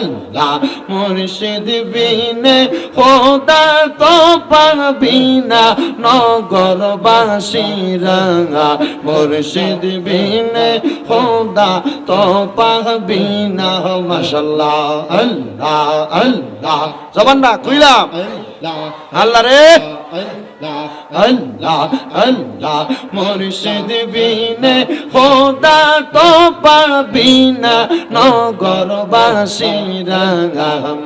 আল্লাহ মুর্শিদ বিনে খোদা তো পাবি না নগরবাসীরা মুর্শিদ বিনে খোদা তো পাবি না মাশাআল্লাহ আল্লাহ আল্লাহ জবান না কইলাম আল্লাহ রে আল্লাহ আল্লাহ মুর্শিদ বিনে খোদা তো পাবি না নগরবাসীরা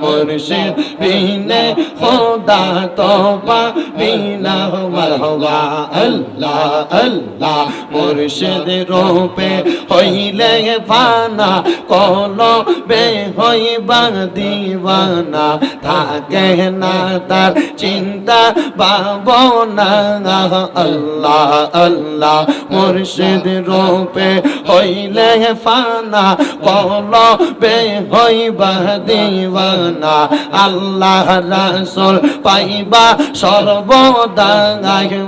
মুর্শিদ বিনে খোদা তো পাবি না মারহাবা আল্লাহ আল্লাহ মুর্শিদ রূপে হইলে ফানা কলবে হইবা দিওয়ানা থাকে না তার চিন্তা ভাবনা আল্লাহ আল্লাহ মুর্শিদ রূপে হইলে ফানা কলবে হইবা দিওয়ানা আল্লাহ রাসূল পাইবা সর্বদা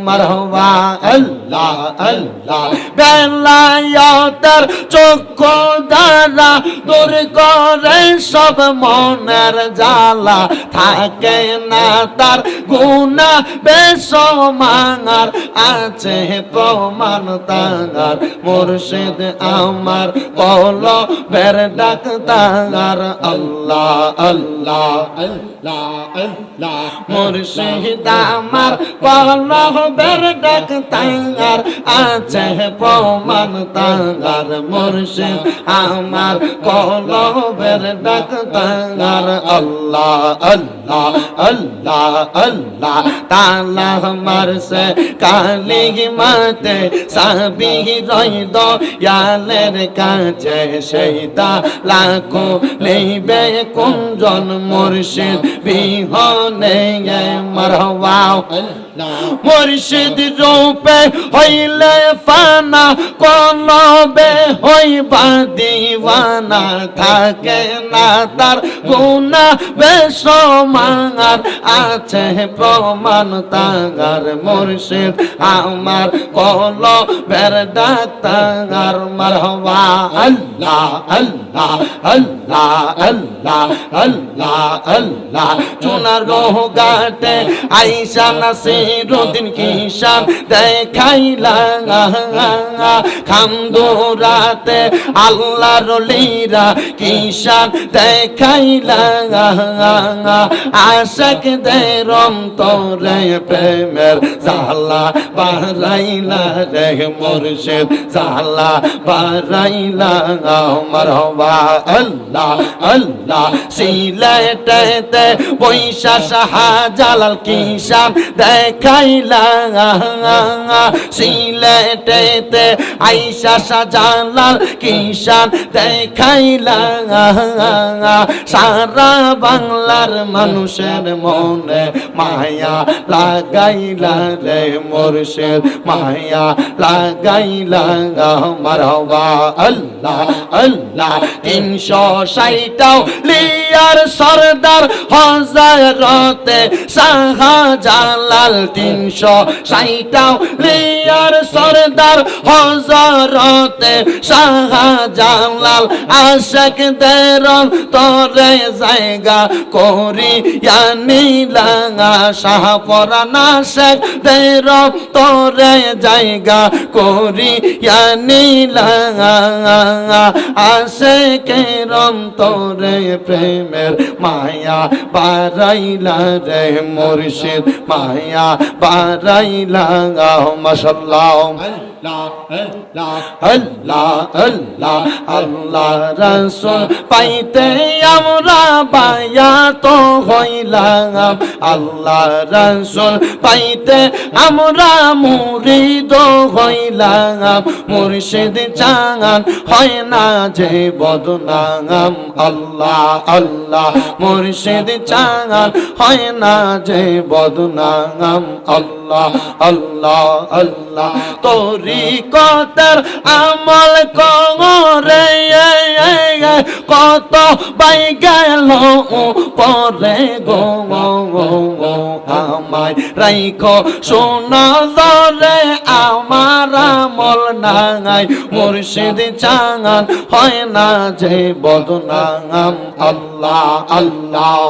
মারহাবা আল্লাহ আল্লাহ বেলায়েতের চক্ষু দ্বারা দূর করে সব মনের জ্বালা থাকে না তার গুনাহ বেসমার আছে প্রমাণ তার মুর্শিদ আমার কলবের ডাক তার আল্লাহ আল্লাহ আল্লাহ আল্লাহ মুর্শিদ আমার কলবের ডাক তার আছে প্রমাণ তার মুর্শিদ আমার কলবের ডাক তার আল্লাহ আল্লাহ আল্লাহ আল্লাহ তালা মারছে কালি মাতে সাবি রইদ ইয়ালের কাছে সেই তালাকো লইবে কোনজন মুর্শিদ বিহনে মারহাবা মুর্শিদ রূপে হইলে ফানা কলবে হইবা দিওয়ানা থাকে না তার গুনাহ বেসমার আছে প্রমাণ তার মুর্শিদ আমার কলবের ডাক তার মারহাবা আল্লাহ আল্লাহ আল্লাহ আল্লাহ আল্লাহ আল্লাহ চুনার রোগাতে আইসা নাসিরুদ্দিন কিশান দেখাইলা খামদুরাতে আল্লাহর লীলা কিশান দেখাইলা আশিকদের অন্তরে প্রেমের জালা বারাইলা রে মুর্শিদ জালা বারাইলা মারহাবা আল্লাহ আল্লাহ সিলেটেতে বৈশা শাহজালাল কিশান দেখাইলা সিলেটেতে আইসা শাহজালাল কিশান দেখাইলা সারা বাংলার মানুষের মনে মায়া লাগাইলা রে মুর্শিদ মায়া লাগাইলা মারহাবা আল্লাহ আল্লাহ 360টাও লিয়ার সরদার হযরতে শাহজালাল 360টাও লিয়ার সরদার হযরতে শাহজালাল আশিকদের তোরে জায়গা করিয়া নিলা শাহপরানা আশিকদের তোরে জায়গা করিয়া নিলা আশিকের তোরে প্রেমের মায়া বারাইলা রে মুর্শিদ মায়া বারাইলা মাশাআল্লাহ আল্লাহ আল্লাহ আল্লাহ রাসূল পাইতে আমরা বায়াত হইলাম আল্লাহ রাসূল পাইতে আমরা মুরিদ হইলাম মুর্শিদ চান হয় না যে বদনাম আল্লাহ আল্লাহ মুর্শিদ চান হয় না যে বদনাম আল্লাহ আল্লাহ আল্লাহ তরিকতের আমল করে কত বাই গেল পরে গো আমায় রাইখো সোনা জরে আমার আমল নাই মুর্শিদ চাঙান হয় না যে বদনাম আল্লাহ আল্লাহ